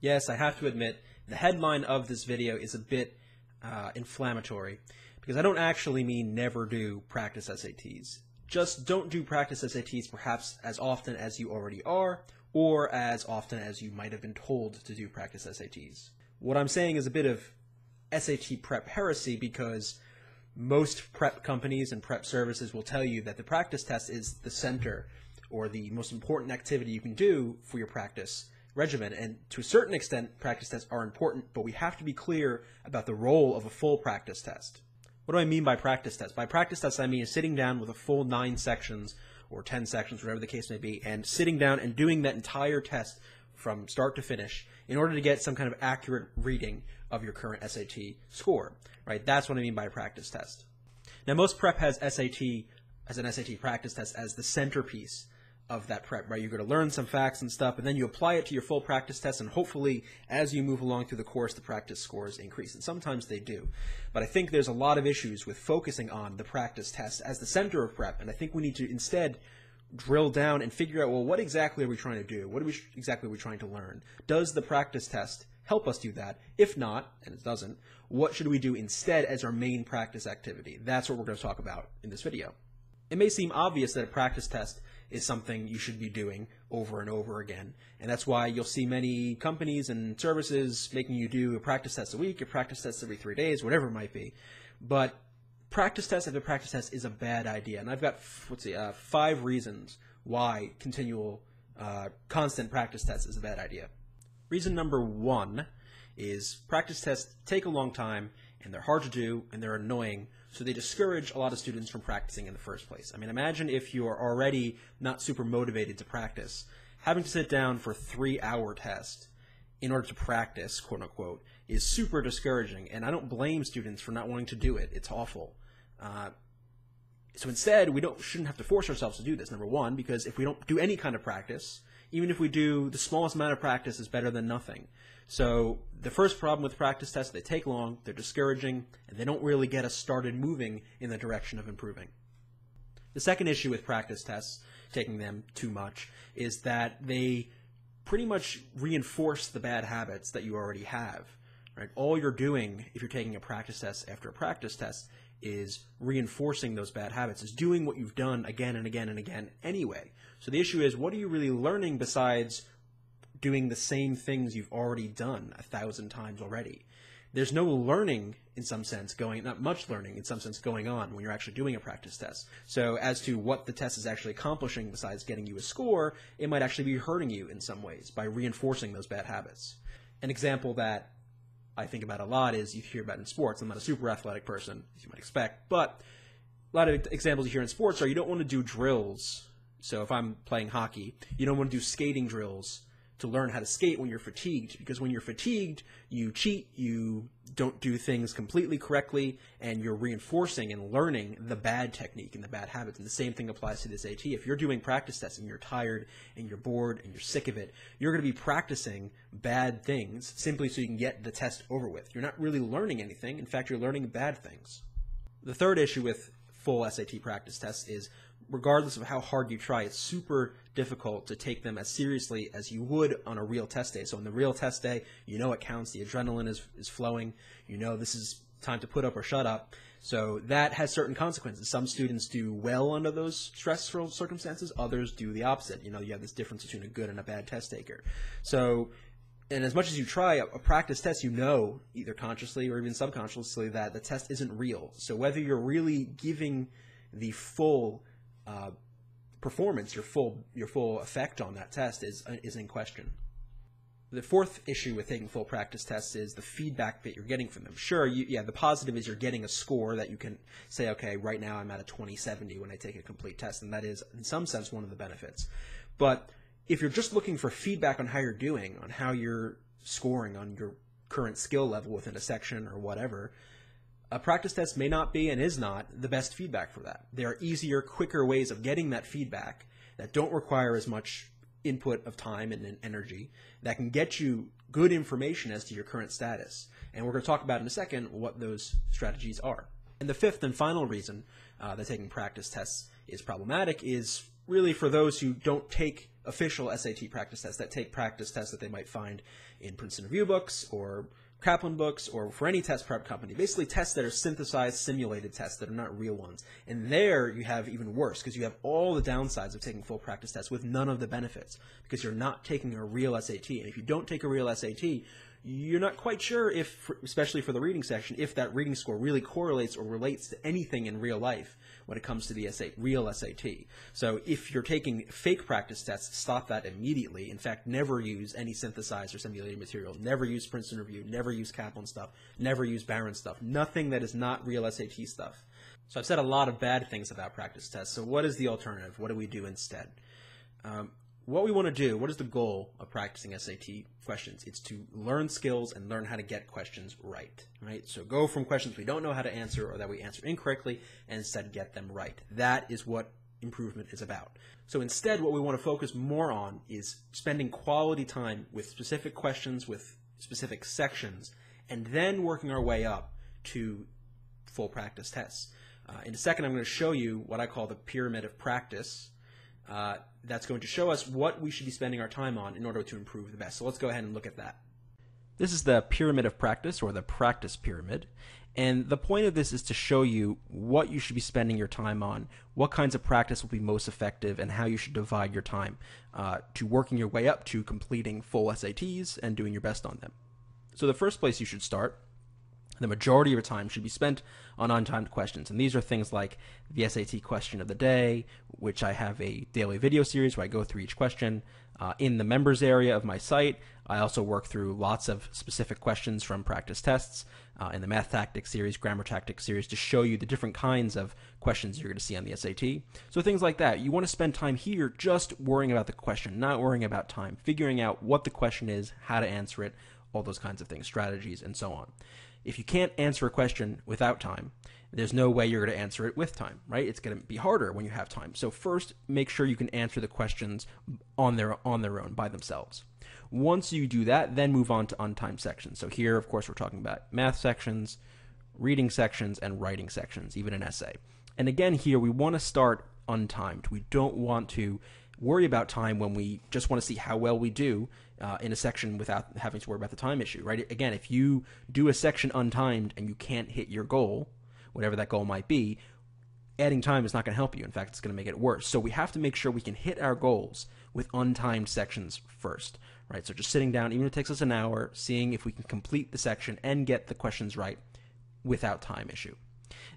Yes, I have to admit, the headline of this video is a bit inflammatory, because I don't actually mean never do practice SATs. Just don't do practice SATs perhaps as often as you already are, or as often as you might have been told to do practice SATs. What I'm saying is a bit of SAT prep heresy, because most prep companies and prep services will tell you that the practice test is the center or the most important activity you can do for your practice regimen. And to a certain extent, practice tests are important, but we have to be clear about the role of a full practice test. What do I mean by practice test? By practice test, I mean sitting down with a full 9 sections or 10 sections, whatever the case may be, and sitting down and doing that entire test from start to finish in order to get some kind of accurate reading of your current SAT score, right? That's what I mean by a practice test. Now, most prep has SAT as an SAT practice test as the centerpiece of that prep, right? You're going to learn some facts and stuff, and then you apply it to your full practice test, and hopefully, as you move along through the course, the practice scores increase, and sometimes they do. But I think there's a lot of issues with focusing on the practice test as the center of prep, and I think we need to instead drill down and figure out, well, what exactly are we trying to do? What exactly are we trying to learn? Does the practice test help us do that? If not, and it doesn't, what should we do instead as our main practice activity? That's what we're going to talk about in this video. It may seem obvious that a practice test is something you should be doing over and over again, and that's why you'll see many companies and services making you do a practice test a week, a practice test every 3 days, whatever it might be. But practice test after practice test is a bad idea, and I've got 5 reasons why constant practice test is a bad idea. Reason number 1 is practice tests take a long time, and they're hard to do, and they're annoying, so they discourage a lot of students from practicing in the first place. I mean, imagine if you're already not super motivated to practice, having to sit down for a 3-hour test in order to practice, quote unquote, is super discouraging, and I don't blame students for not wanting to do it. It's awful. So instead, we shouldn't have to force ourselves to do this, number 1, because if we don't do any kind of practice, even if we do the smallest amount of practice, is better than nothing. So the first problem with practice tests, they take long, they're discouraging, and they don't really get us started moving in the direction of improving. The second issue with practice tests, taking them too much, is that they pretty much reinforce the bad habits that you already have. Right? All you're doing, if you're taking a practice test after a practice test, is reinforcing those bad habits, is doing what you've done again and again and again anyway. So the issue is, what are you really learning besides doing the same things you've already done 1,000 times already? There's no learning, in some sense, not much learning, in some sense, going on when you're actually doing a practice test. So as to what the test is actually accomplishing besides getting you a score, it might actually be hurting you in some ways by reinforcing those bad habits. An example that I think about a lot is you hear about in sports. I'm not a super athletic person, as you might expect, but a lot of examples you hear in sports are you don't want to do drills. So if I'm playing hockey, you don't want to do skating drills to learn how to skate when you're fatigued, because when you're fatigued, you cheat, you don't do things completely correctly, and you're reinforcing and learning the bad technique and the bad habits. And the same thing applies to this AT. If you're doing practice tests and you're tired and you're bored and you're sick of it, you're going to be practicing bad things simply so you can get the test over with. You're not really learning anything. In fact, you're learning bad things. The third issue with full SAT practice tests is, regardless of how hard you try, it's super difficult to take them as seriously as you would on a real test day. So on the real test day, you know it counts, the adrenaline is flowing, you know this is time to put up or shut up. So that has certain consequences. Some students do well under those stressful circumstances, others do the opposite. You know, you have this difference between a good and a bad test taker. So, and as much as you try a practice test, you know, either consciously or even subconsciously, that the test isn't real. So whether you're really giving the full performance, your full effect on that test is in question. The fourth issue with taking full practice tests is the feedback that you're getting from them. Sure, the positive is you're getting a score that you can say, okay, right now I'm at a 2070 when I take a complete test, and that is, in some sense, one of the benefits. But if you're just looking for feedback on how you're doing, on how you're scoring on your current skill level within a section or whatever, a practice test may not be and is not the best feedback for that. There are easier, quicker ways of getting that feedback that don't require as much input of time and energy, that can get you good information as to your current status. And we're going to talk about in a second what those strategies are. And the fifth and final reason that taking practice tests is problematic is really for those who don't take official SAT practice tests that take practice tests that they might find in Princeton Review books or Kaplan books or for any test prep company. Basically tests that are synthesized, simulated tests that are not real ones. And there you have even worse because you have all the downsides of taking full practice tests with none of the benefits because you're not taking a real SAT. And if you don't take a real SAT, you're not quite sure if, especially for the reading section, if that reading score really correlates or relates to anything in real life when it comes to the real SAT. So if you're taking fake practice tests, stop that immediately. In fact, never use any synthesized or simulated material. Never use Princeton Review. Never use Kaplan stuff. Never use Barron stuff. Nothing that is not real SAT stuff. So I've said a lot of bad things about practice tests. So what is the alternative? What do we do instead? What we want to do, what is the goal of practicing SAT questions? It's to learn skills and learn how to get questions right? So go from questions we don't know how to answer or that we answer incorrectly and instead get them right. That is what improvement is about. So instead, what we want to focus more on is spending quality time with specific questions, with specific sections, and then working our way up to full practice tests. In a second, I'm going to show you what I call the pyramid of practice. That's going to show us what we should be spending our time on in order to improve the best. So let's go ahead and look at that. This is the pyramid of practice, or the practice pyramid. And the point of this is to show you what you should be spending your time on, what kinds of practice will be most effective, and how you should divide your time to working your way up to completing full SATs and doing your best on them. So the first place you should start, the majority of your time should be spent on untimed questions. And these are things like the SAT question of the day, which I have a daily video series where I go through each question. In the members area of my site, I also work through lots of specific questions from practice tests in the Math Tactics series, Grammar Tactics series, to show you the different kinds of questions you're going to see on the SAT. So things like that. You want to spend time here just worrying about the question, not worrying about time, figuring out what the question is, how to answer it, all those kinds of things, strategies, and so on. If you can't answer a question without time, there's no way you're going to answer it with time, right? It's going to be harder when you have time. So first, make sure you can answer the questions on their own, by themselves. Once you do that, then move on to untimed sections. So here, of course, we're talking about math sections, reading sections, and writing sections, even an essay. And again, here, we want to start untimed. We don't want to worry about time when we just want to see how well we do in a section without having to worry about the time issue, right? Again, if you do a section untimed and you can't hit your goal, whatever that goal might be, adding time is not going to help you. In fact, it's going to make it worse. So we have to make sure we can hit our goals with untimed sections first, right? So just sitting down, even if it takes us an hour, seeing if we can complete the section and get the questions right without time issue.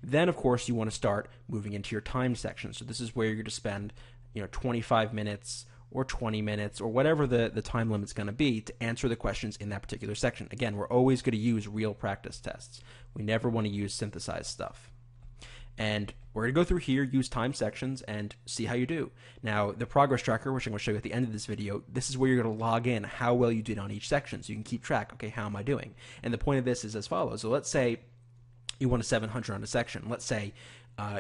Then, of course, you want to start moving into your timed section. So this is where you're going to spend 25 minutes or 20 minutes or whatever the time limit's going to be to answer the questions in that particular section. Again, we're always going to use real practice tests. We never want to use synthesized stuff. And we're going to go through here, use time sections, and see how you do. Now, the progress tracker, which I'm going to show you at the end of this video, this is where you're going to log in how well you did on each section so you can keep track. Okay, how am I doing? And the point of this is as follows. So let's say you want a 700 on a section. Let's say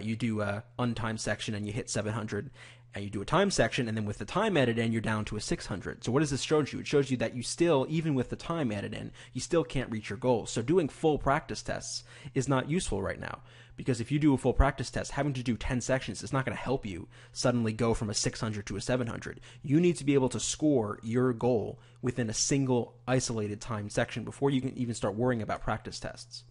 you do a untimed section and you hit 700, and you do a time section, and then with the time added in, you're down to a 600. So what does this show you? It shows you that you still, even with the time added in, you still can't reach your goals. So doing full practice tests is not useful right now, because if you do a full practice test, having to do 10 sections is not going to help you suddenly go from a 600 to a 700. You need to be able to score your goal within a single isolated timed section before you can even start worrying about practice tests.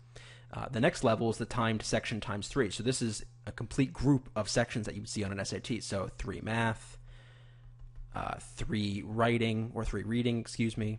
The next level is the timed section times 3. So this is a complete group of sections that you would see on an SAT. So 3 math, 3 writing, or 3 reading, excuse me,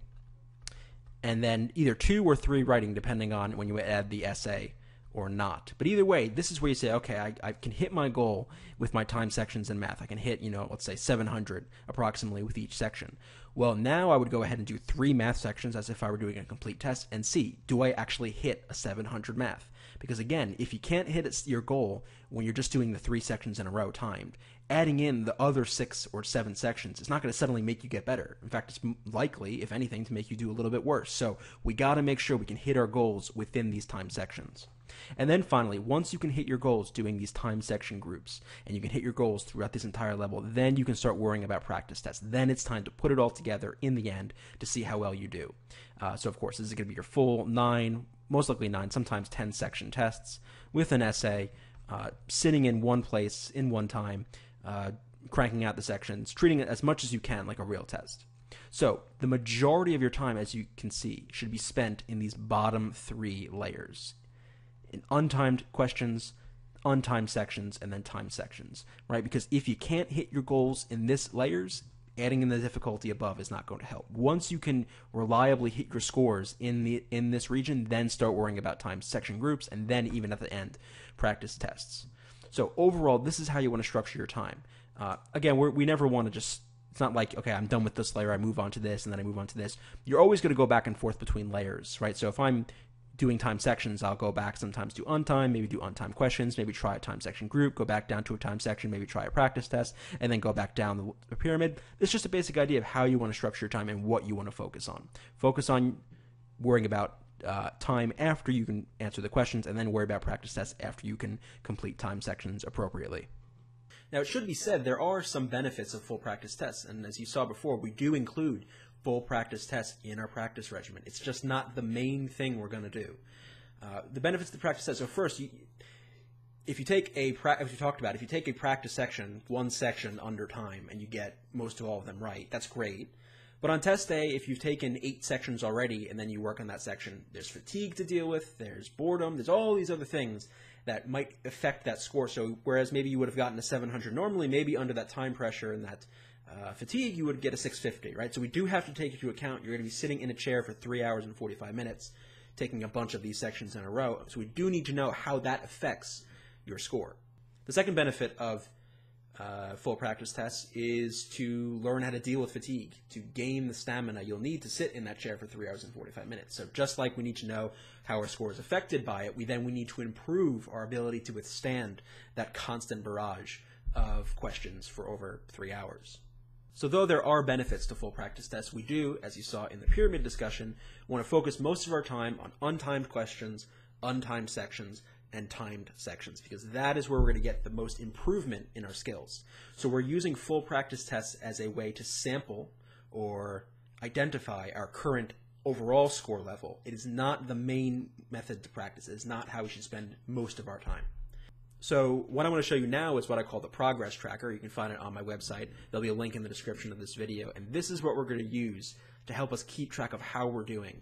and then either 2 or 3 writing depending on when you add the essay or not. But either way, this is where you say, okay, I can hit my goal with my time sections in math. I can hit, let's say 700 approximately with each section. Well, now I would go ahead and do 3 math sections as if I were doing a complete test and see, do I actually hit a 700 math? Because again, if you can't hit your goal when you're just doing the 3 sections in a row timed, adding in the other 6 or 7 sections is not going to suddenly make you get better. In fact, it's likely, if anything, to make you do a little bit worse. So we got to make sure we can hit our goals within these timed sections. And then finally, once you can hit your goals doing these time section groups, and you can hit your goals throughout this entire level, then you can start worrying about practice tests. Then it's time to put it all together in the end to see how well you do. So of course, this is going to be your full 9, most likely 9, sometimes 10 section tests with an essay, sitting in one place in one time, cranking out the sections, treating it as much as you can like a real test. So the majority of your time, as you can see, should be spent in these bottom 3 layers. In untimed questions, untimed sections, and then timed sections, right? Because if you can't hit your goals in this layers, adding in the difficulty above is not going to help. Once you can reliably hit your scores in this region, then start worrying about timed section groups, and then even at the end, practice tests. So overall, this is how you want to structure your time. Again, we never want to just, it's not like, okay, I'm done with this layer, I move on to this, and then I move on to this. You're always going to go back and forth between layers, right? So if I'm doing timed sections, I'll go back sometimes do untimed, maybe do untimed questions, maybe try a timed section group, go back down to a timed section, maybe try a practice test, and then go back down the pyramid. It's just a basic idea of how you want to structure your time and what you want to focus on. Focus on worrying about time after you can answer the questions, and then worry about practice tests after you can complete timed sections appropriately. Now, it should be said there are some benefits of full practice tests, and as you saw before, we do include full practice tests in our practice regimen. It's just not the main thing we're going to do. The benefits of the practice test. So first, if you take a practice section, one section under time, and you get most of all of them right, that's great. But on test day, if you've taken 8 sections already and then you work on that section, there's fatigue to deal with, there's boredom, there's all these other things that might affect that score. So whereas maybe you would have gotten a 700 normally, maybe under that time pressure and that fatigue, you would get a 650, right? So we do have to take into account you're going to be sitting in a chair for 3 hours and 45 minutes, taking a bunch of these sections in a row. So we do need to know how that affects your score. The second benefit of full practice tests is to learn how to deal with fatigue, to gain the stamina you'll need to sit in that chair for 3 hours and 45 minutes. So just like we need to know how our score is affected by it, we need to improve our ability to withstand that constant barrage of questions for over 3 hours. So though there are benefits to full practice tests, we do, as you saw in the pyramid discussion, want to focus most of our time on untimed questions, untimed sections, and timed sections, because that is where we're going to get the most improvement in our skills. So we're using full practice tests as a way to sample or identify our current overall score level. It is not the main method to practice. It is not how we should spend most of our time. So what I want to show you now is what I call the progress tracker. You can find it on my website. There'll be a link in the description of this video. And this is what we're going to use to help us keep track of how we're doing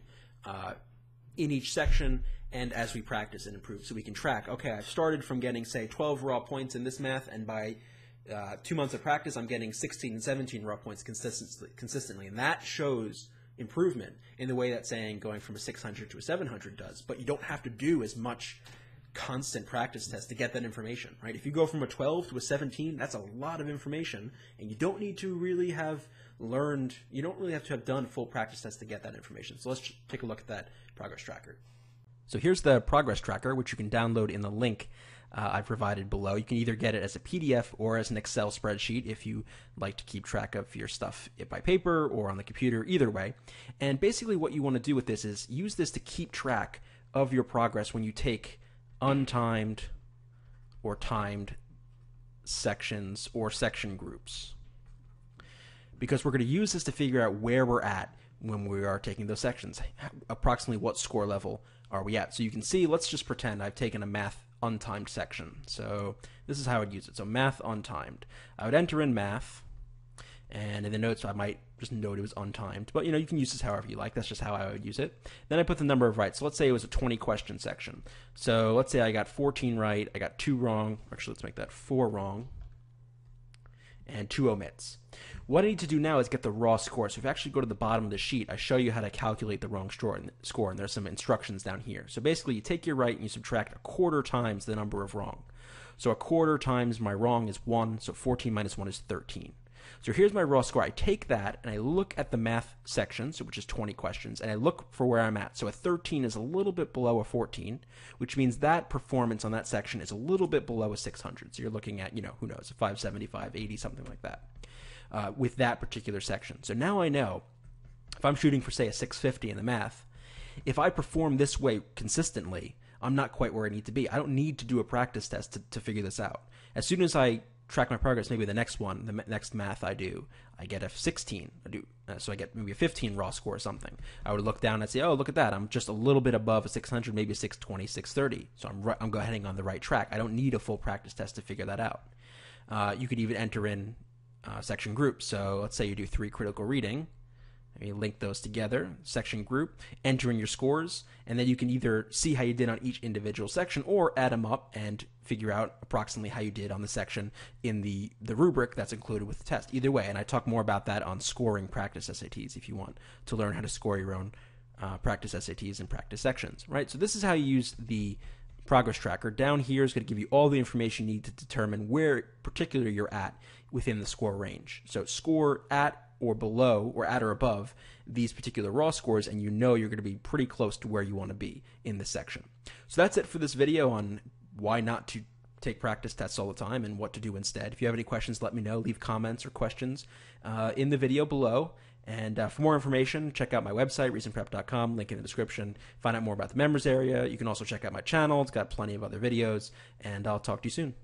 in each section and as we practice and improve. So we can track, okay, I've started from getting, say, 12 raw points in this math, and by 2 months of practice, I'm getting 16 and 17 raw points consistently. And that shows improvement in the way that saying going from a 600 to a 700 does. But you don't have to do as much constant practice test to get that information, right? If you go from a 12 to a 17, that's a lot of information, and you don't need to really have learned, you don't really have to have done full practice tests to get that information. So let's take a look at that progress tracker. So here's the progress tracker, which you can download in the link I provided below. You can either get it as a PDF or as an Excel spreadsheet if you like to keep track of your stuff by paper or on the computer, either way. And basically what you want to do with this is use this to keep track of your progress when you take untimed or timed sections or section groups, because we're going to use this to figure out where we're at when we are taking those sections. Approximately what score level are we at? So you can see, let's just pretend I've taken a math untimed section. So this is how I'd use it. So math untimed. I would enter in math, and in the notes I might just note it was untimed, but you can use this however you like. That's just how I would use it. Then I put the number of right. So let's say it was a 20 question section. So let's say I got 14 right, I got 2 wrong. Actually, let's make that 4 wrong and 2 omits. What I need to do now is get the raw score. So if you actually go to the bottom of the sheet, I show you how to calculate the wrong score, and there's some instructions down here. So basically, you take your right and you subtract 1/4 times the number of wrong. So 1/4 times my wrong is 1, so 14 minus 1 is 13. So here's my raw score. I take that and I look at the math section, so which is 20 questions, and I look for where I'm at. So a 13 is a little bit below a 14, which means that performance on that section is a little bit below a 600. So you're looking at, who knows, a 575, 80, something like that, with that particular section. So now I know if I'm shooting for, say, a 650 in the math, if I perform this way consistently, I'm not quite where I need to be. I don't need to do a practice test to figure this out. As soon as I track my progress, maybe the next math I do, I get a 16. So I get maybe a 15 raw score or something. I would look down and say, oh, look at that. I'm just a little bit above a 600, maybe a 620, 630. So I'm heading on the right track. I don't need a full practice test to figure that out. You could even enter in section group. So let's say you do 3 critical reading. You link those together, section group, enter in your scores, and then you can either see how you did on each individual section or add them up and figure out approximately how you did on the section in the rubric that's included with the test. Either way, and I talk more about that on scoring practice SATs if you want to learn how to score your own practice SATs and practice sections, right? So this is how you use the progress tracker. Down here is going to give you all the information you need to determine where particularly you're at within the score range. So score at or below or at or above these particular raw scores, and you know you're going to be pretty close to where you want to be in this section. So that's it for this video on why not to take practice tests all the time and what to do instead. If you have any questions, let me know. Leave comments or questions in the video below. And for more information, check out my website, reasonprep.com, link in the description. Find out more about the members area. You can also check out my channel. It's got plenty of other videos, and I'll talk to you soon.